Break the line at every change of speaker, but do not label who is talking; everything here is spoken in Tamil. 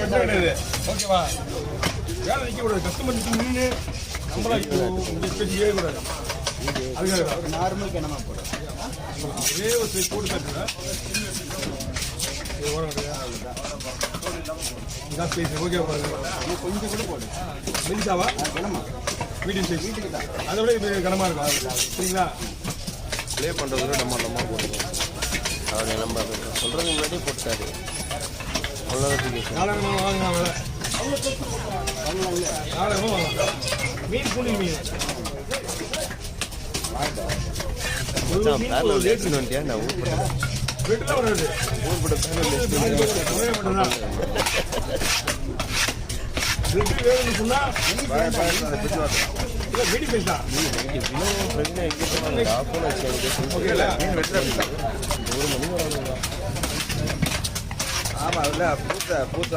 பிரச்சனை கிடையாது. ஓகேவா? வேலை நிற்கக்கூடாது, கஸ்டமர் நின்று நம்மளா பேசி ஏறக்கூடாது. அதுக்காக
நார்மலுக்கு என்னமா போடும்
ஒரே ஒரு சைஸ் போட்டு தட்டுங்க. இதான் சைஸ். ஓகே,
கொஞ்சம் கூட போடு.
மெலிசாவா
கனமா
மீடியம் சைஸ் வீட்டுக்கு தான். அதை விட இது கனமாக இருக்கும். சரிங்களா?
ப்ளே பண்ணுறதுல நம்ம போடுவோம். அவர் நம்ம சொல்கிறது முன்னாடி போட்டாரு. அவ்வளோதான்.
4000 வாங்கினா வேலை 4000 வாங்கலாம். மீன் கூலி மீன்
வந்துட்டியா? நான்
வீட்டில் ஒரு ரேட்டு ஒரே மட்டும்தான். ரெண்டு வேணும்னு சொன்னால் இல்லை மீடியம் சைஸ் தான். ஓகேங்களா?
ஆமாம், இல்லை பூத்த